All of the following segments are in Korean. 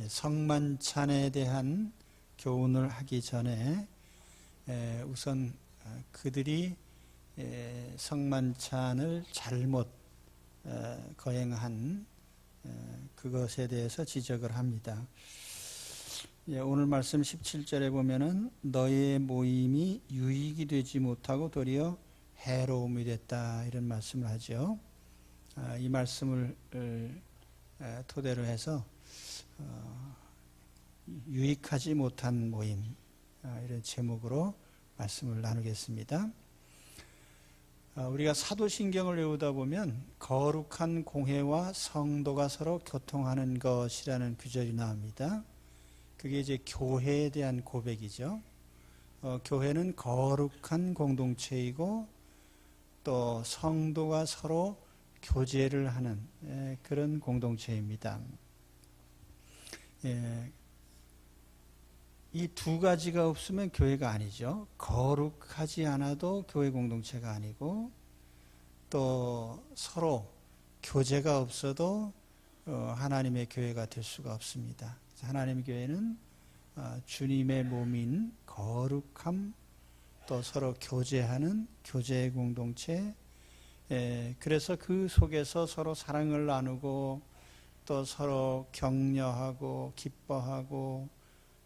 성만찬에 대한 교훈을 하기 전에 우선 그들이 성만찬을 잘못 거행한 그것에 대해서 지적을 합니다. 오늘 말씀 17절에 보면은 너희의 모임이 유익이 되지 못하고 도리어 해로움이 됐다, 이런 말씀을 하죠. 이 말씀을 토대로 해서 유익하지 못한 모임, 이런 제목으로 말씀을 나누겠습니다. 우리가 사도신경을 외우다 보면 거룩한 공회와 성도가 서로 교통하는 것이라는 구절이 나옵니다. 그게 이제 교회에 대한 고백이죠. 교회는 거룩한 공동체이고 또 성도가 서로 교제를 하는 그런 공동체입니다. 이 두 가지가 없으면 교회가 아니죠. 거룩하지 않아도 교회 공동체가 아니고, 또 서로 교제가 없어도 하나님의 교회가 될 수가 없습니다. 하나님의 교회는 주님의 몸인 거룩함, 또 서로 교제하는 교제의 공동체, 그래서 그 속에서 서로 사랑을 나누고 또 서로 격려하고 기뻐하고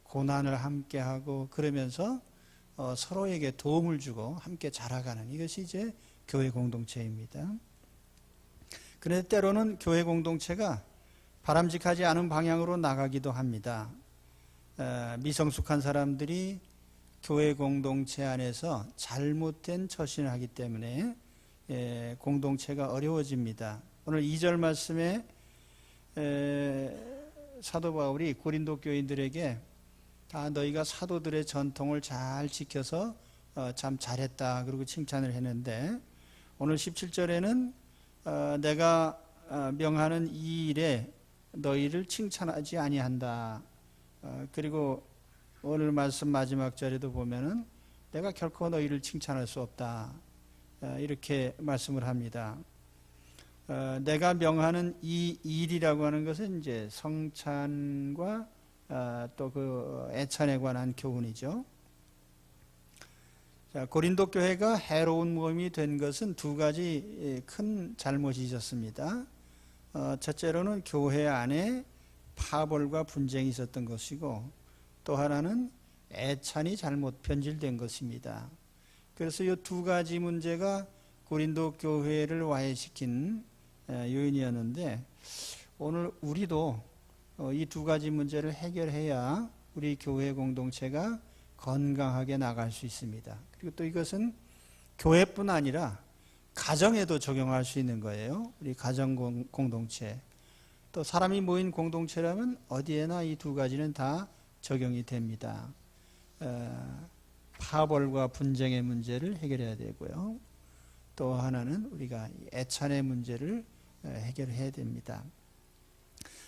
고난을 함께하고 그러면서 서로에게 도움을 주고 함께 자라가는, 이것이 이제 교회 공동체입니다. 그런데 때로는 교회 공동체가 바람직하지 않은 방향으로 나가기도 합니다. 미성숙한 사람들이 교회 공동체 안에서 잘못된 처신을 하기 때문에 공동체가 어려워집니다. 오늘 2절 말씀에 사도 바울이 고린도 교인들에게 다 너희가 사도들의 전통을 잘 지켜서 참 잘했다, 그리고 칭찬을 했는데, 오늘 17절에는 내가 명하는 이 일에 너희를 칭찬하지 아니한다. 그리고 오늘 말씀 마지막 절에도 보면은 내가 결코 너희를 칭찬할 수 없다, 이렇게 말씀을 합니다. 내가 명하는 이 일이라고 하는 것은 이제 성찬과 또 그 애찬에 관한 교훈이죠. 자, 고린도 교회가 해로운 모임이 된 것은 두 가지 큰 잘못이 있었습니다. 첫째로는 교회 안에 파벌과 분쟁이 있었던 것이고, 또 하나는 애찬이 잘못 변질된 것입니다. 그래서 이 두 가지 문제가 고린도 교회를 와해시킨 요인이었는데, 오늘 우리도 이 두 가지 문제를 해결해야 우리 교회 공동체가 건강하게 나갈 수 있습니다. 그리고 또 이것은 교회뿐 아니라 가정에도 적용할 수 있는 거예요. 우리 가정 공동체, 또 사람이 모인 공동체라면 어디에나 이 두 가지는 다 적용이 됩니다. 파벌과 분쟁의 문제를 해결해야 되고요, 또 하나는 우리가 애찬의 문제를 해결해야 됩니다.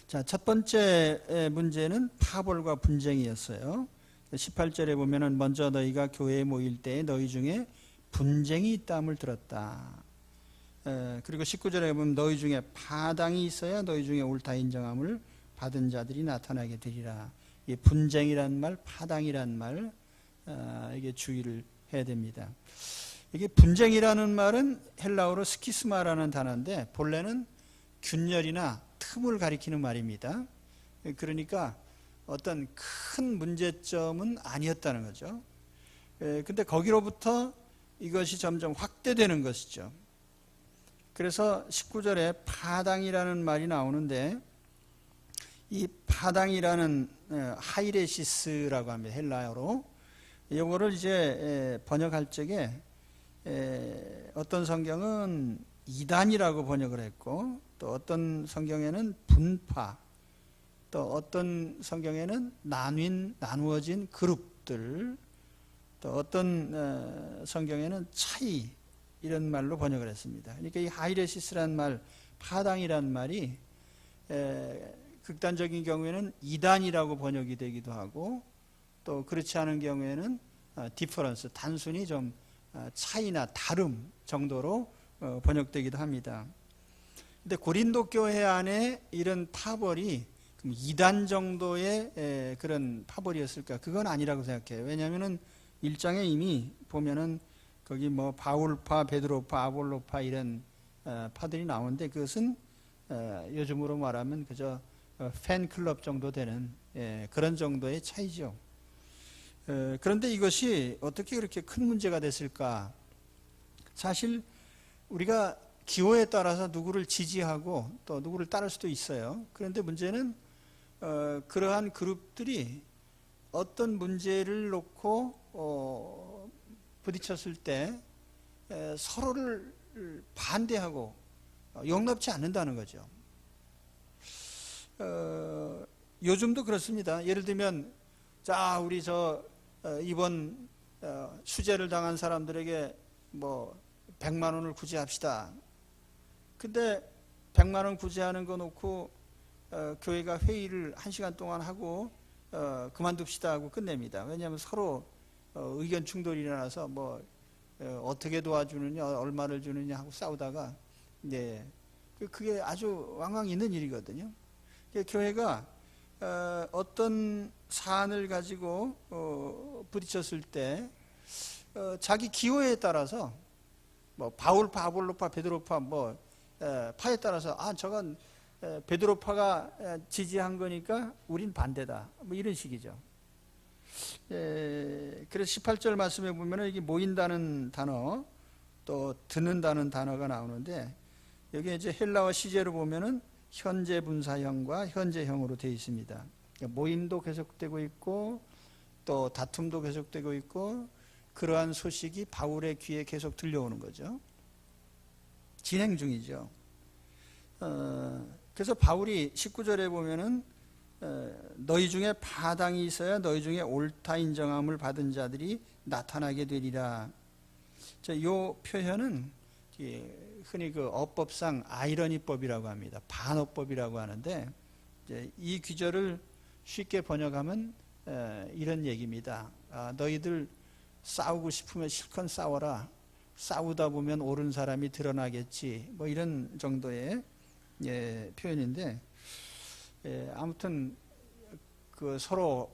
자, 첫 번째 문제는 파벌과 분쟁이었어요. 18절에 보면은 먼저 너희가 교회에 모일 때에 너희 중에 분쟁이 있다함을 들었다. 그리고 19절에 보면 너희 중에 파당이 있어야 너희 중에 옳다 인정함을 받은 자들이 나타나게 되리라. 이 분쟁이란 말, 파당이란 말, 이게 주의를 해야 됩니다. 이게 분쟁이라는 말은 헬라어로 스키스마라는 단어인데 본래는 균열이나 틈을 가리키는 말입니다. 그러니까 어떤 큰 문제점은 아니었다는 거죠. 근데 거기로부터 이것이 점점 확대되는 것이죠. 그래서 19절에 파당이라는 말이 나오는데, 이 파당이라는 하이레시스라고 합니다. 헬라어로. 이거를 이제 번역할 적에 어떤 성경은 이단이라고 번역을 했고, 또 어떤 성경에는 분파, 또 어떤 성경에는 나누어진 그룹들, 또 어떤 성경에는 차이, 이런 말로 번역을 했습니다. 그러니까 이 하이레시스란 말, 파당이란 말이 극단적인 경우에는 이단이라고 번역이 되기도 하고, 또 그렇지 않은 경우에는 디퍼런스, 단순히 좀 차이나 다름 정도로 번역되기도 합니다. 근데 고린도 교회 안에 이런 파벌이 2단 정도의 그런 파벌이었을까? 그건 아니라고 생각해요. 왜냐하면은 1장에 이미 보면은 거기 뭐 바울파, 베드로파, 아볼로파 이런 파들이 나오는데 그것은 요즘으로 말하면 그저 팬클럽 정도 되는 그런 정도의 차이죠. 그런데 이것이 어떻게 그렇게 큰 문제가 됐을까? 사실 우리가 기호에 따라서 누구를 지지하고 또 누구를 따를 수도 있어요. 그런데 문제는 그러한 그룹들이 어떤 문제를 놓고 부딪혔을 때 서로를 반대하고 용납치 않는다는 거죠. 요즘도 그렇습니다. 예를 들면 자 우리 이번 수재를 당한 사람들에게 뭐 100만 원을 구제합시다. 근데 100만 원 구제하는 거 놓고 교회가 회의를 1시간 동안 하고 그만둡시다 하고 끝냅니다. 왜냐하면 서로 의견 충돌이 일어나서 뭐 어떻게 도와주느냐 얼마를 주느냐 하고 싸우다가 그게 아주 왕왕 있는 일이거든요. 교회가 어떤 사안을 가지고 부딪혔을 때 자기 기호에 따라서 뭐 바울파, 아볼로파, 베드로파 뭐 파에 따라서 저건 베드로파가 지지한 거니까 우린 반대다. 뭐 이런 식이죠. 그래서 18절 말씀에 보면은 이게 모인다는 단어 또 듣는다는 단어가 나오는데 여기 이제 헬라어 시제로 보면은 현재 분사형과 현재형으로 되어 있습니다. 그러니까 모임도 계속되고 있고 또 다툼도 계속되고 있고 그러한 소식이 바울의 귀에 계속 들려오는 거죠. 진행 중이죠. 그래서 바울이 19절에 보면은 너희 중에 파당이 있어야 너희 중에 옳다 인정함을 받은 자들이 나타나게 되리라. 이 표현은 흔히 그 어법상 아이러니법이라고 합니다. 반어법이라고 하는데 이 귀절을 쉽게 번역하면 이런 얘기입니다. 너희들 싸우고 싶으면 실컷 싸워라. 싸우다 보면 옳은 사람이 드러나겠지. 뭐 이런 정도의 표현인데 아무튼 그 서로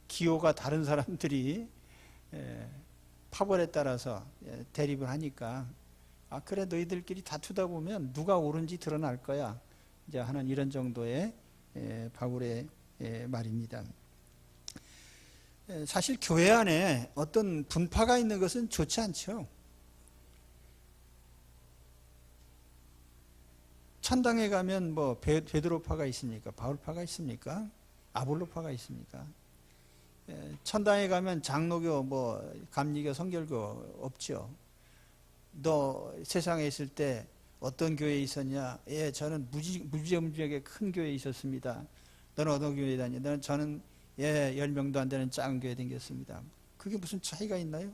기호가 다른 사람들이 파벌에 따라서 대립을 하니까 그래 너희들끼리 다투다 보면 누가 옳은지 드러날 거야. 이제 하는 이런 정도의 바울의 말입니다. 사실 교회 안에 어떤 분파가 있는 것은 좋지 않죠. 천당에 가면 뭐 베드로파가 있습니까? 바울파가 있습니까? 아볼로파가 있습니까? 천당에 가면 장로교, 뭐 감리교, 성결교 없죠. 너 세상에 있을 때 어떤 교회에 있었냐? 저는 무지무지하게 큰 교회에 있었습니다. 너는 어느 교회에 다녔냐? 저는 10명도 안 되는 작은 교회에 다녔습니다. 그게 무슨 차이가 있나요?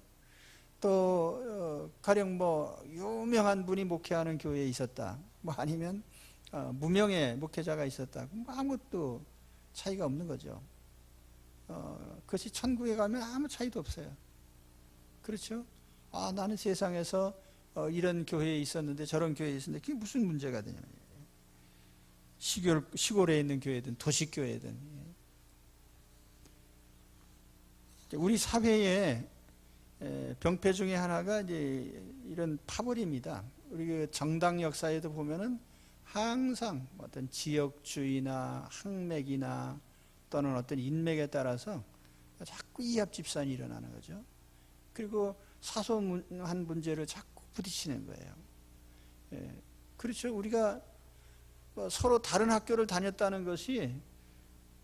또 가령 뭐 유명한 분이 목회하는 교회에 있었다. 뭐 아니면 무명의 목회자가 있었다. 뭐 아무것도 차이가 없는 거죠. 그것이 천국에 가면 아무 차이도 없어요. 그렇죠? 나는 세상에서 이런 교회에 있었는데 저런 교회에 있었는데 그게 무슨 문제가 되냐. 시골에 있는 교회든 도시교회든. 우리 사회에 병폐 중에 하나가 이제 이런 파벌입니다. 우리 그 정당 역사에도 보면은 항상 어떤 지역주의나 학맥이나 또는 어떤 인맥에 따라서 자꾸 이합 집산이 일어나는 거죠. 그리고 사소한 문제를 자꾸 부딪히는 거예요. 그렇죠. 우리가 서로 다른 학교를 다녔다는 것이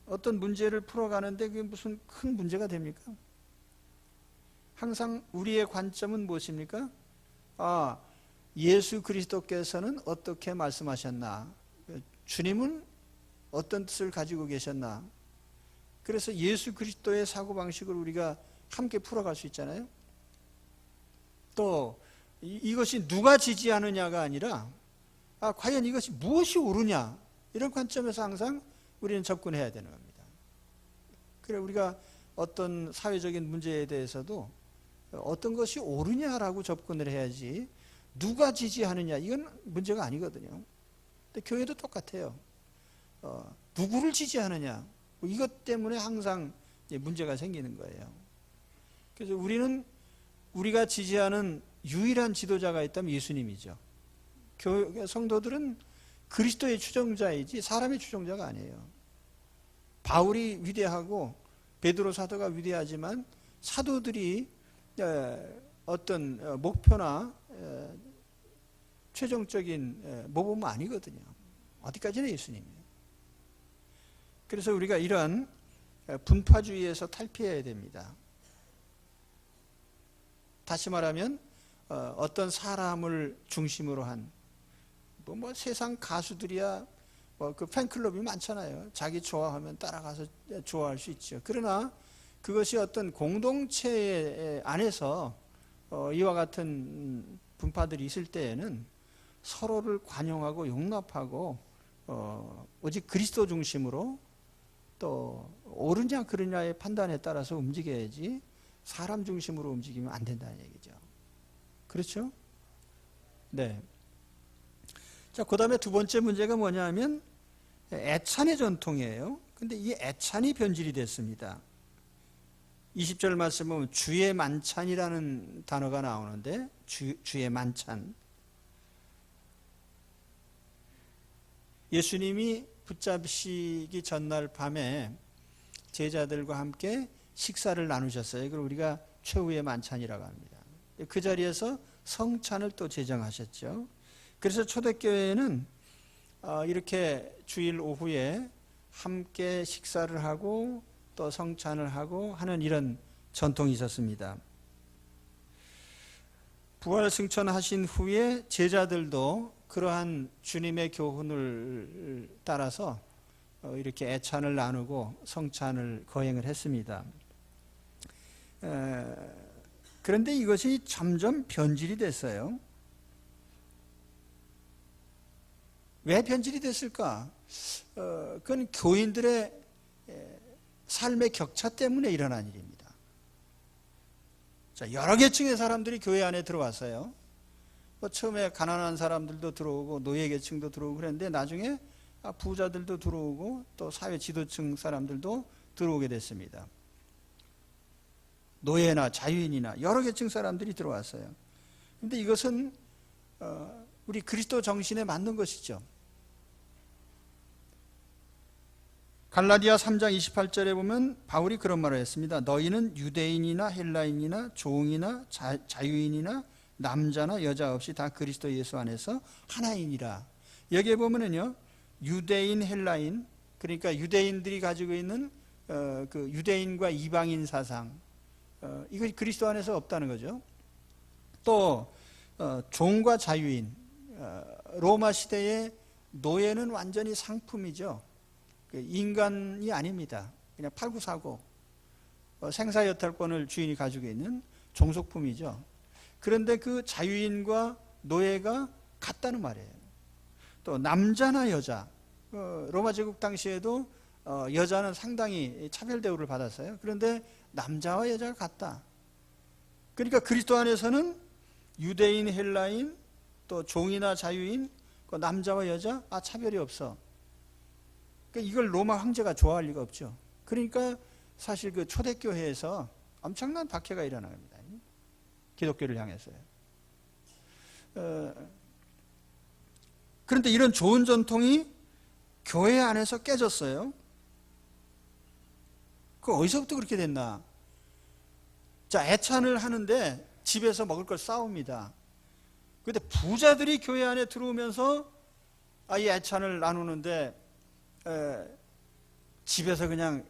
어떤 문제를 풀어가는데 그게 무슨 큰 문제가 됩니까? 항상 우리의 관점은 무엇입니까? 예수 그리스도께서는 어떻게 말씀하셨나? 주님은 어떤 뜻을 가지고 계셨나? 그래서 예수 그리스도의 사고방식을 우리가 함께 풀어갈 수 있잖아요. 또 이것이 누가 지지하느냐가 아니라 과연 이것이 무엇이 옳으냐? 이런 관점에서 항상 우리는 접근해야 되는 겁니다. 그래 우리가 어떤 사회적인 문제에 대해서도 어떤 것이 옳으냐라고 접근을 해야지 누가 지지하느냐 이건 문제가 아니거든요. 근데 교회도 똑같아요. 누구를 지지하느냐, 뭐 이것 때문에 항상 문제가 생기는 거예요. 그래서 우리가 지지하는 유일한 지도자가 있다면 예수님이죠. 성도들은 그리스도의 추종자이지 사람의 추종자가 아니에요. 바울이 위대하고 베드로 사도가 위대하지만 사도들이 어떤 목표나 최종적인 모범은 아니거든요. 어디까지나 예수님이에요. 그래서 우리가 이런 분파주의에서 탈피해야 됩니다. 다시 말하면 어떤 사람을 중심으로 한 뭐 세상 가수들이야 그 팬클럽이 많잖아요. 자기 좋아하면 따라가서 좋아할 수 있죠. 그러나 그것이 어떤 공동체 안에서 이와 같은 분파들이 있을 때에는 서로를 관용하고 용납하고 오직 그리스도 중심으로 또 옳으냐 그르냐의 판단에 따라서 움직여야지 사람 중심으로 움직이면 안 된다는 얘기죠. 그렇죠? 네. 자, 그 다음에 두 번째 문제가 뭐냐 하면 애찬의 전통이에요. 근데 이 애찬이 변질이 됐습니다. 20절 말씀 보면 주의 만찬이라는 단어가 나오는데 주의 만찬. 예수님이 붙잡히시기 전날 밤에 제자들과 함께 식사를 나누셨어요. 그걸 우리가 최후의 만찬이라고 합니다. 그 자리에서 성찬을 또 제정하셨죠. 그래서 초대교회에는 이렇게 주일 오후에 함께 식사를 하고 또 성찬을 하고 하는 이런 전통이 있었습니다. 부활 승천하신 후에 제자들도 그러한 주님의 교훈을 따라서 이렇게 애찬을 나누고 성찬을 거행을 했습니다. 그런데 이것이 점점 변질이 됐어요. 왜 변질이 됐을까? 그건 교인들의 삶의 격차 때문에 일어난 일입니다. 자, 여러 계층의 사람들이 교회 안에 들어왔어요. 뭐 처음에 가난한 사람들도 들어오고 노예 계층도 들어오고 그랬는데 나중에 부자들도 들어오고 또 사회 지도층 사람들도 들어오게 됐습니다. 노예나 자유인이나 여러 계층 사람들이 들어왔어요. 그런데 이것은 우리 그리스도 정신에 맞는 것이죠. 갈라디아 3장 28절에 보면 바울이 그런 말을 했습니다. 너희는 유대인이나 헬라인이나 종이나 자유인이나 남자나 여자 없이 다 그리스도 예수 안에서 하나이니라. 여기에 보면은요, 유대인, 헬라인, 그러니까 유대인들이 가지고 있는 그 유대인과 이방인 사상, 이것이 그리스도 안에서 없다는 거죠. 또 종과 자유인, 로마 시대의 노예는 완전히 상품이죠. 인간이 아닙니다. 그냥 팔고 사고 생사여탈권을 주인이 가지고 있는 종속품이죠. 그런데 그 자유인과 노예가 같다는 말이에요. 또 남자나 여자, 로마 제국 당시에도 여자는 상당히 차별 대우를 받았어요. 그런데 남자와 여자가 같다. 그러니까 그리스도 안에서는 유대인, 헬라인, 또 종이나 자유인, 남자와 여자 차별이 없어. 그러니까 이걸 로마 황제가 좋아할 리가 없죠. 그러니까 사실 그 초대교회에서 엄청난 박해가 일어납니다. 기독교를 향해서요. 그런데 이런 좋은 전통이 교회 안에서 깨졌어요. 그 어디서부터 그렇게 됐나? 자, 애찬을 하는데 집에서 먹을 걸 싸웁니다. 그런데 부자들이 교회 안에 들어오면서 이 애찬을 나누는데 집에서 그냥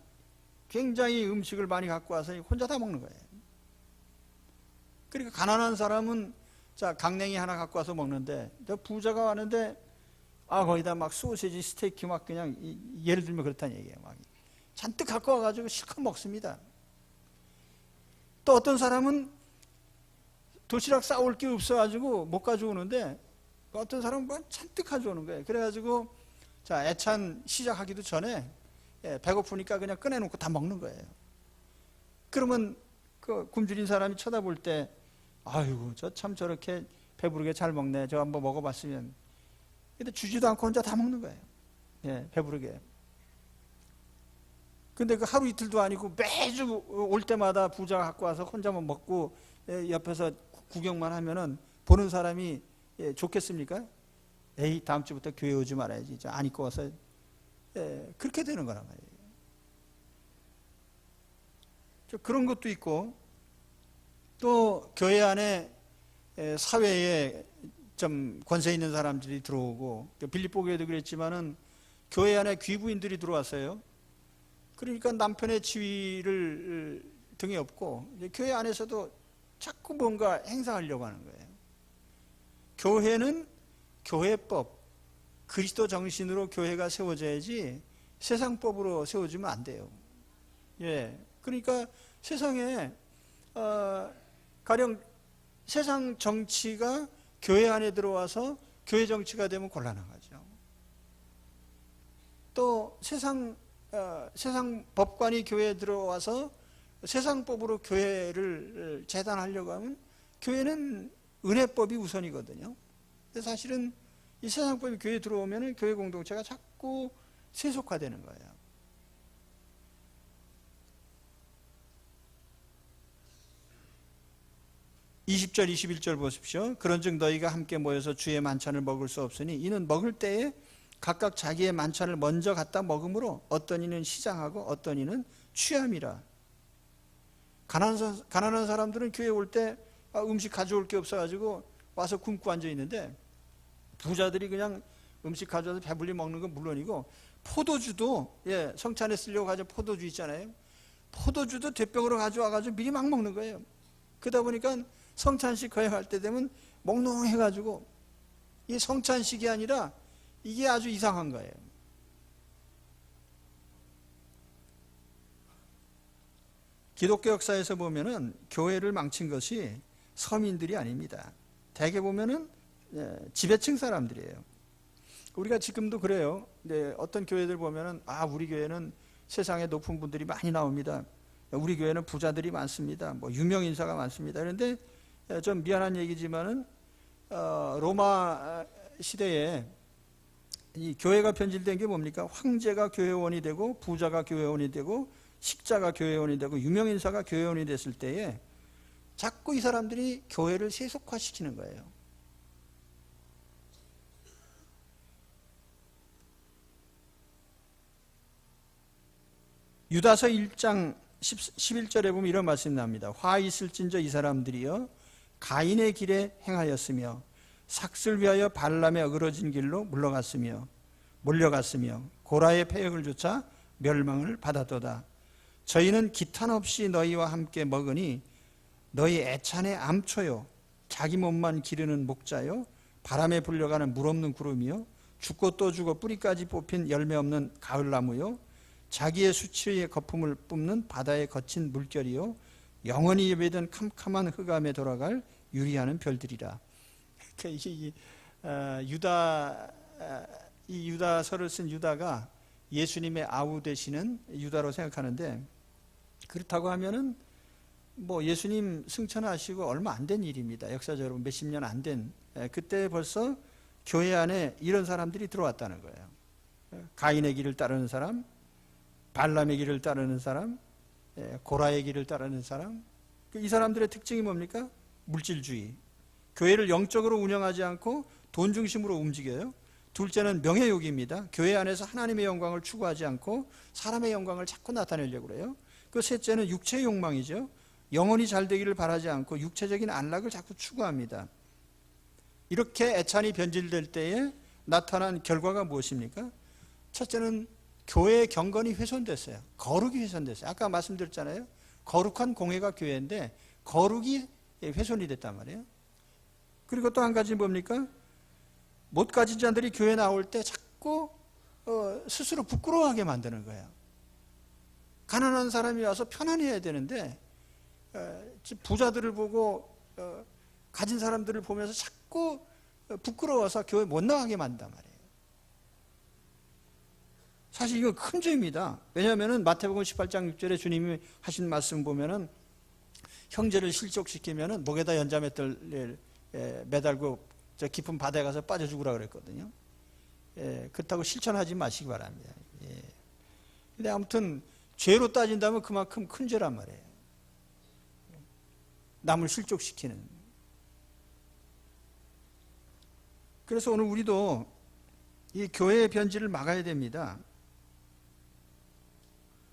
굉장히 음식을 많이 갖고 와서 혼자 다 먹는 거예요. 그러니까 가난한 사람은 자, 강냉이 하나 갖고 와서 먹는데 저 부자가 왔는데 거기다 막 소시지, 스테이크 막 그냥 예를 들면 그렇다는 얘기예요. 막 잔뜩 갖고 와가지고 실컷 먹습니다. 또 어떤 사람은 도시락 싸올 게 없어가지고 못 가져오는데 어떤 사람은 뭐 잔뜩 가져오는 거예요. 그래가지고 자, 애찬 시작하기도 전에 배고프니까 그냥 꺼내놓고 다 먹는 거예요. 그러면 그 굶주린 사람이 쳐다볼 때 아이고 저 참 저렇게 배부르게 잘 먹네. 저 한번 먹어봤으면. 근데 주지도 않고 혼자 다 먹는 거예요. 예, 배부르게. 근데 그 하루 이틀도 아니고 매주 올 때마다 부자가 갖고 와서 혼자만 먹고 옆에서 구경만 하면은 보는 사람이 좋겠습니까? 에이, 다음 주부터 교회 오지 말아야지. 안 입고 와서. 그렇게 되는 거란 말이에요. 그런 것도 있고, 또 교회 안에 사회에 좀 권세 있는 사람들이 들어오고, 빌립보 교회도 그랬지만은 교회 안에 귀부인들이 들어왔어요. 그러니까 남편의 지위를 등에 업고 교회 안에서도 자꾸 뭔가 행사하려고 하는 거예요. 교회는 교회법, 그리스도 정신으로 교회가 세워져야지 세상법으로 세워지면 안 돼요. 예, 그러니까 세상에 가령 세상 정치가 교회 안에 들어와서 교회 정치가 되면 곤란하죠. 또 세상 법관이 교회에 들어와서 세상법으로 교회를 재단하려고 하면 교회는 은혜법이 우선이거든요. 근데 사실은 이 세상법이 교회에 들어오면 교회 공동체가 자꾸 세속화되는 거예요. (20절) (21절) 보십시오. 그런즉 너희가 함께 모여서 주의 만찬을 먹을 수 없으니 이는 먹을 때에 각각 자기의 만찬을 먼저 갖다 먹으므로 어떤 이는 시장하고 어떤 이는 취함이라. 가난한 사람들은 교회 올 때 음식 가져올 게 없어가지고 와서 굶고 앉아 있는데, 부자들이 그냥 음식 가져와서 배불리 먹는 건 물론이고, 포도주도 성찬에 쓰려고 가져 포도주 있잖아요. 포도주도 대병으로 가져와가지고 미리 막 먹는 거예요. 그러다 보니까 성찬식 거행할 때 되면 몽롱해가지고, 이 성찬식이 아니라 이게 아주 이상한 거예요. 기독교 역사에서 보면은 교회를 망친 것이 서민들이 아닙니다. 대개 보면은 지배층 사람들이에요. 우리가 지금도 그래요. 어떤 교회들 보면은 우리 교회는 세상에 높은 분들이 많이 나옵니다. 우리 교회는 부자들이 많습니다. 뭐 유명 인사가 많습니다. 그런데 좀 미안한 얘기지만은 로마 시대에 이 교회가 변질된 게 뭡니까? 황제가 교회원이 되고 부자가 교회원이 되고 식자가 교회원이 되고 유명인사가 교회원이 됐을 때에 자꾸 이 사람들이 교회를 세속화시키는 거예요. 유다서 1장 11절에 보면 이런 말씀이 납니다. 화 있을진저 이 사람들이여 가인의 길에 행하였으며 삭슬 위하여 발람의 어그러진 길로 몰려갔으며 고라의 패역을 조차 멸망을 받았도다. 저희는 기탄 없이 너희와 함께 먹으니 너희 애찬의 암초요 자기 몸만 기르는 목자요 바람에 불려가는 물 없는 구름이요 죽고 또 죽어 뿌리까지 뽑힌 열매 없는 가을나무요 자기의 수치의 거품을 뿜는 바다의 거친 물결이요 영원히 예배된 캄캄한 흑암에 돌아갈 유리하는 별들이라. 이 유다서를 쓴 유다가 예수님의 아우 되시는 유다로 생각하는데, 그렇다고 하면은 뭐 예수님 승천하시고 얼마 안 된 일입니다. 역사적으로 몇십 년 안 된. 그때 벌써 교회 안에 이런 사람들이 들어왔다는 거예요. 가인의 길을 따르는 사람, 발람의 길을 따르는 사람, 고라의 길을 따르는 사람. 이 사람들의 특징이 뭡니까? 물질주의. 교회를 영적으로 운영하지 않고 돈 중심으로 움직여요. 둘째는 명예욕입니다. 교회 안에서 하나님의 영광을 추구하지 않고 사람의 영광을 자꾸 나타내려고 그래요. 그 셋째는 육체의 욕망이죠. 영혼이 잘 되기를 바라지 않고 육체적인 안락을 자꾸 추구합니다. 이렇게 애찬이 변질될 때에 나타난 결과가 무엇입니까? 첫째는 교회의 경건이 훼손됐어요. 거룩이 훼손됐어요. 아까 말씀드렸잖아요. 거룩한 공회가 교회인데 거룩이 훼손이 됐단 말이에요. 그리고 또 한 가지 뭡니까? 못 가진 자들이 교회 나올 때 자꾸 스스로 부끄러워하게 만드는 거예요. 가난한 사람이 와서 편안해야 되는데 부자들을 보고 가진 사람들을 보면서 자꾸 부끄러워서 교회 못 나가게 만든단 말이에요. 사실 이건 큰 죄입니다. 왜냐하면 마태복음 18장 6절에 주님이 하신 말씀 보면은 형제를 실족시키면은 목에다 연자맷돌을 매달고 저 깊은 바다에 가서 빠져 죽으라 그랬거든요. 그렇다고 실천하지 마시기 바랍니다. 근데 아무튼 죄로 따진다면 그만큼 큰 죄란 말이에요. 남을 실족시키는. 그래서 오늘 우리도 이 교회의 변질을 막아야 됩니다.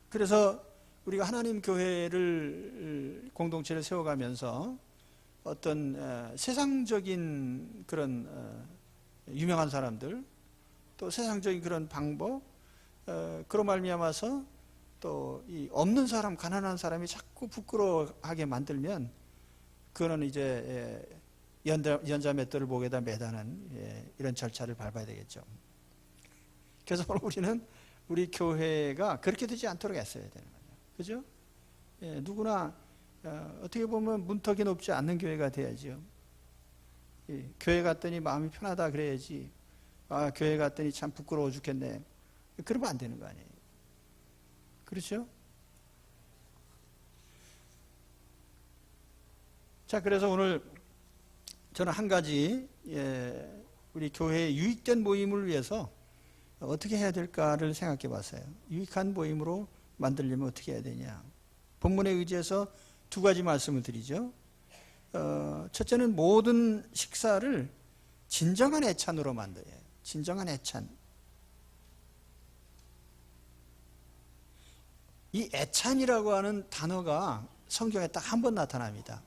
그래서 우리가 하나님 교회를 공동체를 세워가면서 어떤 세상적인 그런 유명한 사람들, 또 세상적인 그런 방법, 그로 말미암아서 또 이 없는 사람, 가난한 사람이 자꾸 부끄러워하게 만들면 그거는 이제 연자 맷돌을 목에다 매다는 이런 절차를 밟아야 되겠죠. 그래서 오늘 우리는 우리 교회가 그렇게 되지 않도록 애써야 되는 거죠. 그죠? 누구나 어떻게 보면 문턱이 높지 않는 교회가 돼야죠. 교회 갔더니 마음이 편하다 그래야지. 아, 교회 갔더니 참 부끄러워 죽겠네. 그러면 안 되는 거 아니에요. 그렇죠? 자, 그래서 오늘 저는 한 가지 우리 교회의 유익된 모임을 위해서 어떻게 해야 될까를 생각해 봤어요. 유익한 모임으로 만들려면 어떻게 해야 되냐. 본문에 의지해서 두 가지 말씀을 드리죠. 첫째는 모든 식사를 진정한 애찬으로 만들어요. 진정한 애찬. 이 애찬이라고 하는 단어가 성경에 딱 한 번 나타납니다.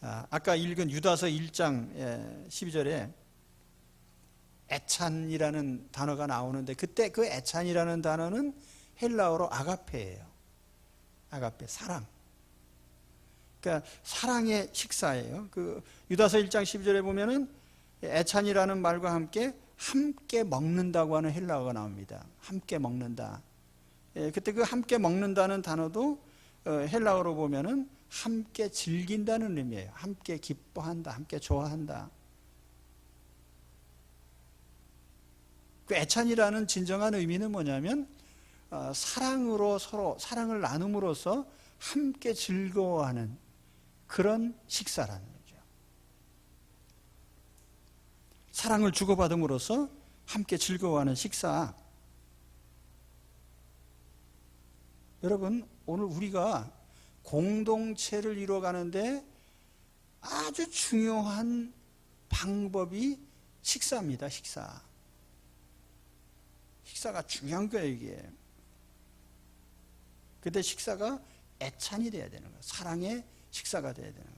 아까 읽은 유다서 1장 12절에 애찬이라는 단어가 나오는데 그때 그 애찬이라는 단어는 헬라어로 아가페예요. 아가페, 사랑. 그러니까 사랑의 식사예요. 그 유다서 1장 12절에 보면은 애찬이라는 말과 함께 먹는다고 하는 헬라어가 나옵니다. 함께 먹는다. 그때 그 함께 먹는다는 단어도 헬라어로 보면은 함께 즐긴다는 의미예요. 함께 기뻐한다, 함께 좋아한다. 그 애찬이라는 진정한 의미는 뭐냐면 사랑으로 서로 사랑을 나눔으로써 함께 즐거워하는 그런 식사라는 거죠. 사랑을 주고받음으로써 함께 즐거워하는 식사. 여러분, 오늘 우리가 공동체를 이루어가는데 아주 중요한 방법이 식사입니다. 식사. 식사가 중요한 거예요, 이게. 그때 식사가 애찬이 돼야 되는 거예요. 사랑의 식사가 돼야 되는 거예요.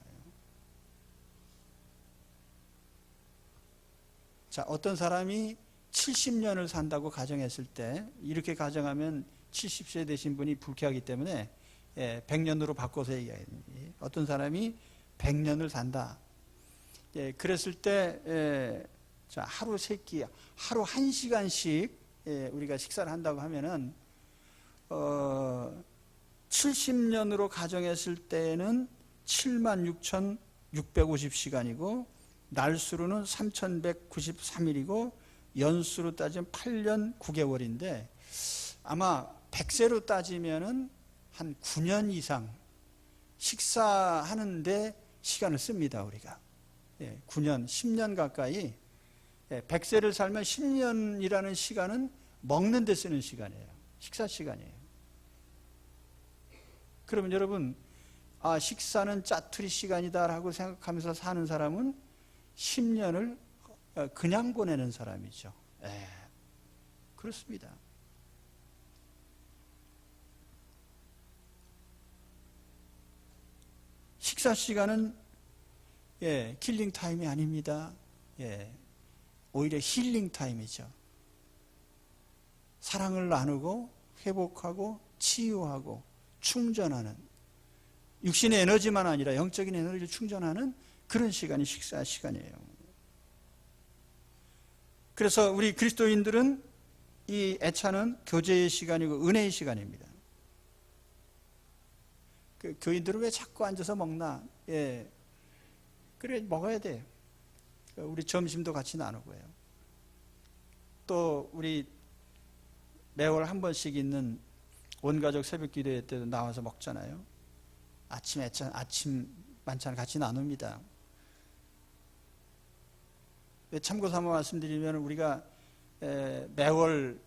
자, 어떤 사람이 70년을 산다고 가정했을 때, 이렇게 가정하면 70세 되신 분이 불쾌하기 때문에 100년으로 바꿔서 얘기합니다. 어떤 사람이 100년을 산다. 그랬을 때 자, 하루 세 끼, 하루 1시간씩 우리가 식사를 한다고 하면은 70년으로 가정했을 때는 76,650시간이고 날수로는 3,193일이고 연수로 따지면 8년 9개월인데 아마 100세로 따지면은 한 9년 이상 식사하는데 시간을 씁니다, 우리가. 9년, 10년 가까이. 100세를 살면 10년이라는 시간은 먹는 데 쓰는 시간이에요. 식사 시간이에요. 그러면 여러분, 아, 식사는 짜투리 시간이다라고 생각하면서 사는 사람은 10년을 그냥 보내는 사람이죠. 그렇습니다. 식사 시간은 킬링 타임이 아닙니다. 오히려 힐링 타임이죠. 사랑을 나누고 회복하고 치유하고 충전하는 육신의 에너지만 아니라 영적인 에너지를 충전하는 그런 시간이 식사 시간이에요. 그래서 우리 그리스도인들은 이 애차는 교제의 시간이고 은혜의 시간입니다. 그 교인들은 왜 자꾸 앉아서 먹나? 그래, 먹어야 돼요. 우리 점심도 같이 나누고요. 또 우리 매월 한 번씩 있는 온가족 새벽 기도회 때도 나와서 먹잖아요. 아침 만찬 같이 나눕니다. 참고 삼아 말씀드리면 우리가 매월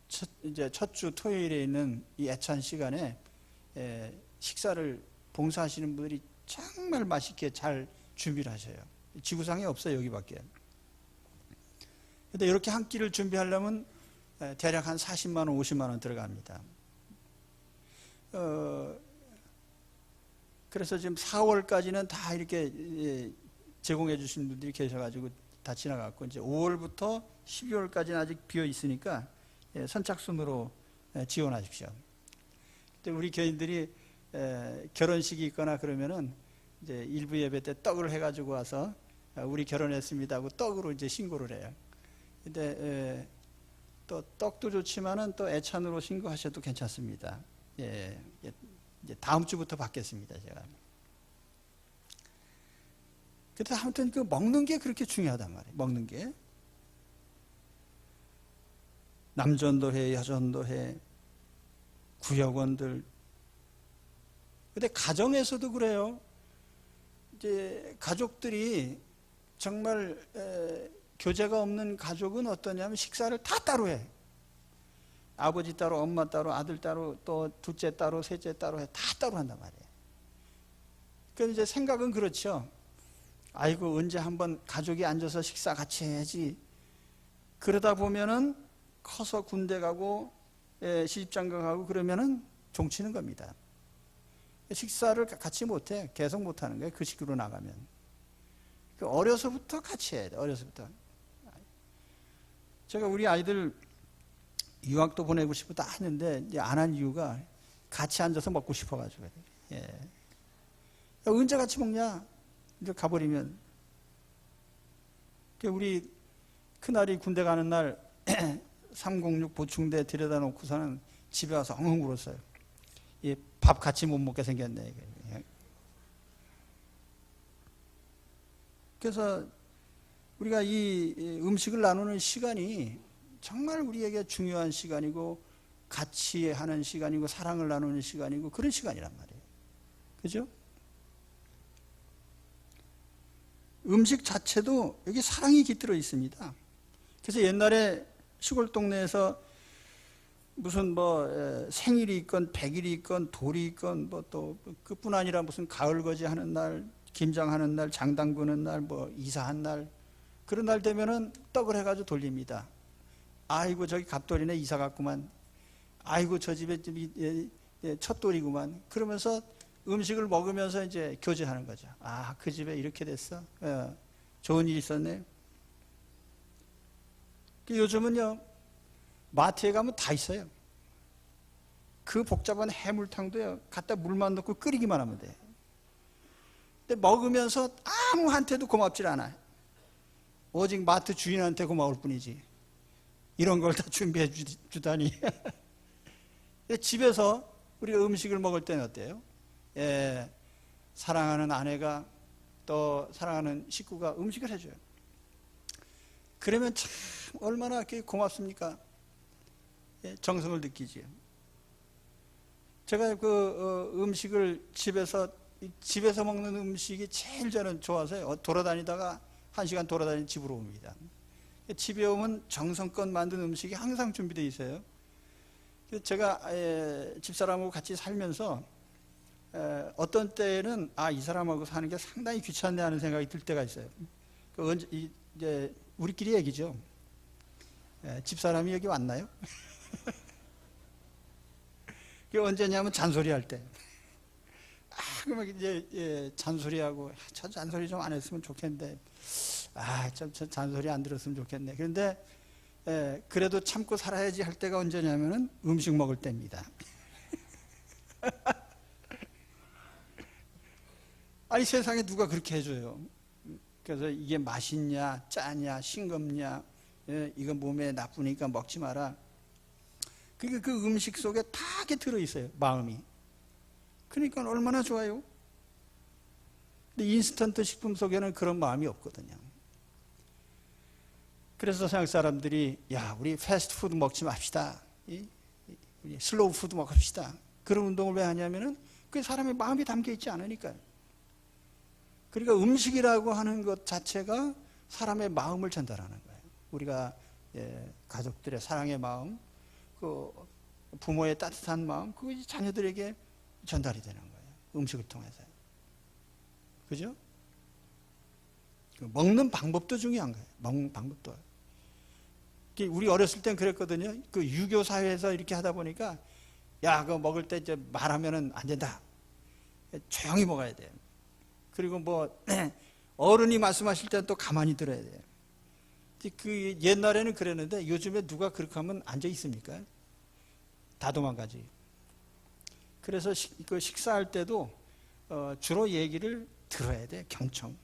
첫 주 토요일에 있는 이 애찬 시간에 식사를 봉사하시는 분들이 정말 맛있게 잘 준비를 하셔요. 지구상에 없어요, 여기밖에. 근데 이렇게 한 끼를 준비하려면 대략 한 40만 원, 50만 원 들어갑니다. 그래서 지금 4월까지는 다 이렇게 제공해 주신 분들이 계셔가지고 다 지나갔고, 이제 5월부터 12월까지는 아직 비어 있으니까 선착순으로 지원하십시오. 근데 우리 교인들이 결혼식이 있거나 그러면은 이제 일부 예배 때 떡을 해가지고 와서 우리 결혼했습니다 하고 떡으로 이제 신고를 해요. 근데 또 떡도 좋지만은 또 애찬으로 신고하셔도 괜찮습니다. 이제 다음 주부터 받겠습니다, 제가. 근데 아무튼 그 먹는 게 그렇게 중요하단 말이에요. 먹는 게. 남전도 해, 여전도 해, 구역원들. 근데 가정에서도 그래요. 이제 가족들이 정말 교제가 없는 가족은 어떠냐면 식사를 다 따로 해. 아버지 따로, 엄마 따로, 아들 따로, 또 둘째 따로, 셋째 따로 해. 다 따로 한단 말이에요. 그래서 이제 생각은 그렇죠. 아이고, 언제 한번 가족이 앉아서 식사 같이 해야지. 그러다 보면은 커서 군대 가고 시집장가 가고 그러면은 종치는 겁니다. 식사를 같이 못해. 계속 못하는 거예요. 그 식으로 나가면. 어려서부터 같이 해야 돼. 어려서부터. 제가 우리 아이들 유학도 보내고 싶다 하는데 안 한 이유가 같이 앉아서 먹고 싶어가지고. 야, 언제 같이 먹냐? 이제 가버리면. 우리 큰아이 군대 가는 날 306 보충대 들여다 놓고서는 집에 와서 엉엉 울었어요. 밥 같이 못 먹게 생겼네. 그래서 우리가 이 음식을 나누는 시간이 정말 우리에게 중요한 시간이고 같이 하는 시간이고 사랑을 나누는 시간이고 그런 시간이란 말이에요. 그죠? 음식 자체도 여기 사랑이 깃들어 있습니다. 그래서 옛날에 시골 동네에서 무슨 생일이 있건 100일이 있건 돌이 있건 또 그뿐 아니라 무슨 가을거지 하는 날, 김장하는 날, 장담그는 날, 이사한 날 그런 날 되면은 떡을 해가지고 돌립니다. 아이고 저기 갑돌이네 이사 갔구만. 아이고 저 집에 첫 돌이구만. 그러면서 음식을 먹으면서 이제 교제하는 거죠. 아, 그 집에 이렇게 됐어. 좋은 일 있었네. 요즘은요 마트에 가면 다 있어요. 그 복잡한 해물탕도요 갖다 물만 넣고 끓이기만 하면 돼. 근데 먹으면서 아무한테도 고맙질 않아요. 오직 마트 주인한테 고마울 뿐이지. 이런 걸 다 준비해 주다니. 집에서 우리가 음식을 먹을 때는 어때요? 사랑하는 아내가 또 사랑하는 식구가 음식을 해줘요. 그러면 참 얼마나 고맙습니까? 정성을 느끼지요. 제가 음식을 집에서 먹는 음식이 제일 저는 좋아서요. 돌아다니다가 1시간 돌아다니는 집으로 옵니다. 집에 오면 정성껏 만든 음식이 항상 준비되어 있어요. 제가 집사람하고 같이 살면서 어떤 때는 이 사람하고 사는 게 상당히 귀찮네 하는 생각이 들 때가 있어요. 이제 우리끼리 얘기죠. 집사람이 여기 왔나요? 그게 언제냐면 잔소리할 때. 그러면 이제 잔소리하고 저 잔소리 좀 안 했으면 좋겠는데 저 잔소리 안 들었으면 좋겠네. 그런데 그래도 참고 살아야지 할 때가 언제냐면은 음식 먹을 때입니다. 아니 세상에 누가 그렇게 해줘요. 그래서 이게 맛있냐 짜냐 싱겁냐 이거 몸에 나쁘니까 먹지 마라. 그게 그 음식 속에 다 이렇게 들어있어요. 마음이. 그러니까 얼마나 좋아요. 근데 인스턴트 식품 속에는 그런 마음이 없거든요. 그래서 서양 사람들이 우리 패스트푸드 먹지 맙시다. 우리 슬로우 푸드 먹읍시다. 그런 운동을 왜 하냐면은 그 사람의 마음이 담겨 있지 않으니까요. 그러니까 음식이라고 하는 것 자체가 사람의 마음을 전달하는 거예요. 우리가 가족들의 사랑의 마음, 그 부모의 따뜻한 마음, 그것이 자녀들에게 전달이 되는 거예요. 음식을 통해서. 그죠? 먹는 방법도 중요한 거예요. 먹는 방법도. 우리 어렸을 땐 그랬거든요. 그 유교 사회에서 이렇게 하다 보니까 야, 그거 먹을 때 이제 말하면은 안 된다. 조용히 먹어야 돼요. 그리고 뭐 어른이 말씀하실 때는 또 가만히 들어야 돼요. 그 옛날에는 그랬는데 요즘에 누가 그렇게 하면 앉아 있습니까? 다 도망가지. 그래서 그 식사할 때도 주로 얘기를 들어야 돼. 경청.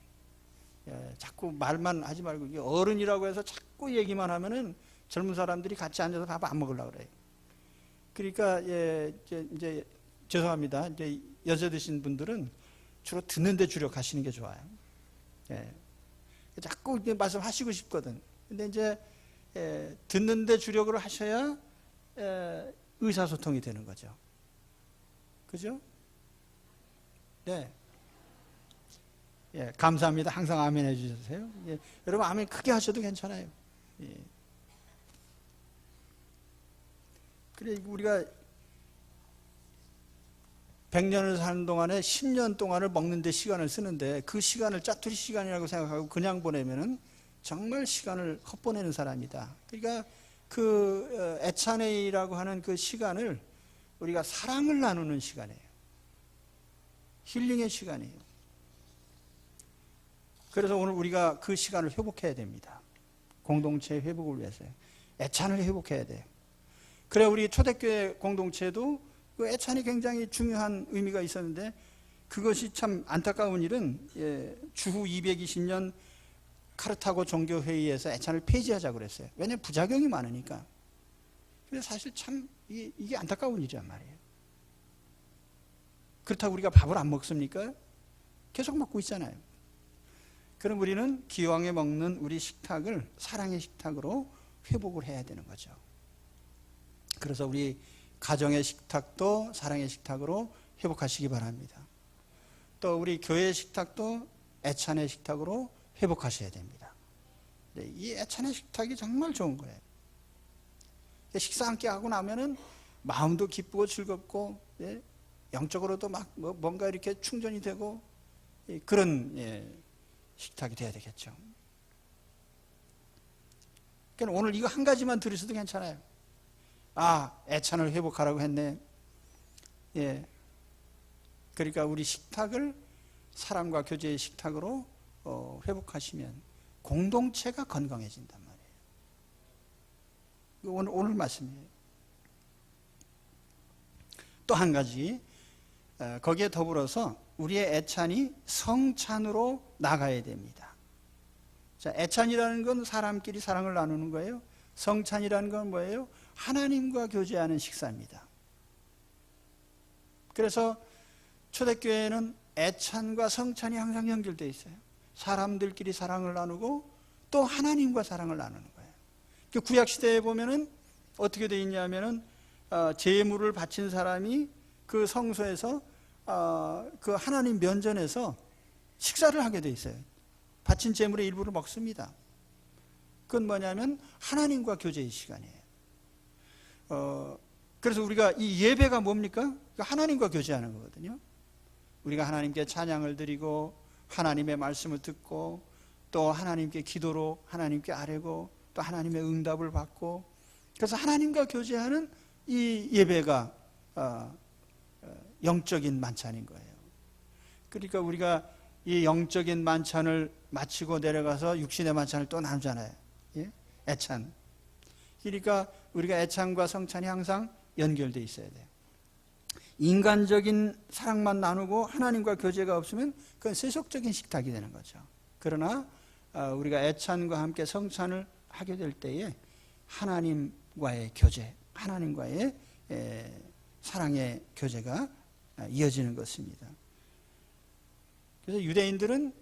자꾸 말만 하지 말고 어른이라고 해서 자꾸 얘기만 하면은 젊은 사람들이 같이 앉아서 밥 안 먹으려고 그래요. 그러니까 이제 죄송합니다. 이제 연세 드신 분들은 주로 듣는 데 주력하시는 게 좋아요. 자꾸 말씀하시고 싶거든. 근데 이제 듣는 데 주력을 하셔야 의사소통이 되는 거죠. 그죠? 네. 감사합니다. 항상 아멘 해주세요. 여러분 아멘 크게 하셔도 괜찮아요. 그래 우리가 100년을 사는 동안에 10년 동안을 먹는데 시간을 쓰는데 그 시간을 짜투리 시간이라고 생각하고 그냥 보내면은 정말 시간을 헛보내는 사람이다. 그러니까 그 애찬회의라고 하는 그 시간을 우리가 사랑을 나누는 시간이에요. 힐링의 시간이에요. 그래서 오늘 우리가 그 시간을 회복해야 됩니다. 공동체의 회복을 위해서요. 애찬을 회복해야 돼요. 그래 우리 초대교회 공동체도 그 애찬이 굉장히 중요한 의미가 있었는데 그것이 참 안타까운 일은 주후 220년 카르타고 종교회의에서 애찬을 폐지하자고 그랬어요. 왜냐하면 부작용이 많으니까. 그래서 사실 참 이게 안타까운 일이란 말이에요. 그렇다고 우리가 밥을 안 먹습니까? 계속 먹고 있잖아요. 그럼 우리는 기왕에 먹는 우리 식탁을 사랑의 식탁으로 회복을 해야 되는 거죠. 그래서 우리 가정의 식탁도 사랑의 식탁으로 회복하시기 바랍니다. 또 우리 교회의 식탁도 애찬의 식탁으로 회복하셔야 됩니다. 이 애찬의 식탁이 정말 좋은 거예요. 식사 함께 하고 나면은 마음도 기쁘고 즐겁고 영적으로도 막 뭔가 이렇게 충전이 되고 그런 식탁이 돼야 되겠죠. 그러니까 오늘 이거 한 가지만 들으셔도 괜찮아요. 애찬을 회복하라고 했네. 그러니까 우리 식탁을 사랑과 교제의 식탁으로 회복하시면 공동체가 건강해진단 말이에요. 오늘 말씀이에요. 또 한 가지, 거기에 더불어서 우리의 애찬이 성찬으로 나가야 됩니다. 자, 애찬이라는 건 사람끼리 사랑을 나누는 거예요. 성찬이라는 건 뭐예요? 하나님과 교제하는 식사입니다. 그래서 초대교회는 애찬과 성찬이 항상 연결되어 있어요. 사람들끼리 사랑을 나누고 또 하나님과 사랑을 나누는 거예요. 구약시대에 보면은 어떻게 되어 있냐면은 제물을 바친 사람이 그 성소에서 그 하나님 면전에서 식사를 하게 되어 있어요. 바친 제물의 일부를 먹습니다. 그건 뭐냐면 하나님과 교제의 시간이에요. 그래서 우리가 이 예배가 뭡니까? 하나님과 교제하는 거거든요. 우리가 하나님께 찬양을 드리고 하나님의 말씀을 듣고 또 하나님께 기도로 하나님께 아뢰고 또 하나님의 응답을 받고 그래서 하나님과 교제하는 이 예배가 영적인 만찬인 거예요. 그러니까 우리가 이 영적인 만찬을 마치고 내려가서 육신의 만찬을 또 나누잖아요. 애찬. 그러니까 우리가 애찬과 성찬이 항상 연결되어 있어야 돼요. 인간적인 사랑만 나누고 하나님과 교제가 없으면 그건 세속적인 식탁이 되는 거죠. 그러나 우리가 애찬과 함께 성찬을 하게 될 때에 하나님과의 교제, 하나님과의 사랑의 교제가 이어지는 것입니다. 그래서 유대인들은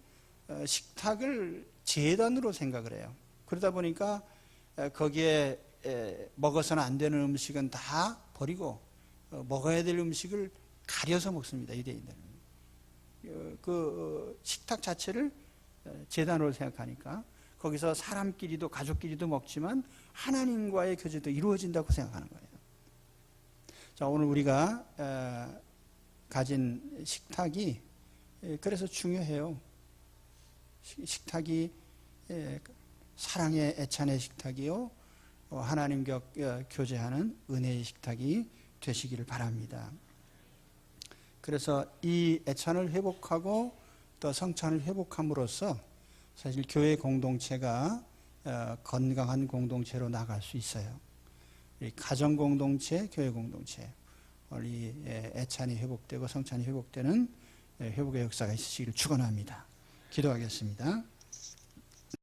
식탁을 제단으로 생각을 해요. 그러다 보니까 거기에 먹어서는 안 되는 음식은 다 버리고 먹어야 될 음식을 가려서 먹습니다. 유대인들은. 그 식탁 자체를 제단으로 생각하니까 거기서 사람끼리도 가족끼리도 먹지만 하나님과의 교제도 이루어진다고 생각하는 거예요. 자, 오늘 우리가 가진 식탁이 그래서 중요해요. 식탁이 사랑의 애찬의 식탁이요, 하나님과 교제하는 은혜의 식탁이 되시기를 바랍니다. 그래서 이 애찬을 회복하고 또 성찬을 회복함으로써 사실 교회 공동체가 건강한 공동체로 나갈 수 있어요. 가정 공동체, 교회 공동체, 우리 애찬이 회복되고 성찬이 회복되는 회복의 역사가 있으시기를 축원합니다. 기도하겠습니다.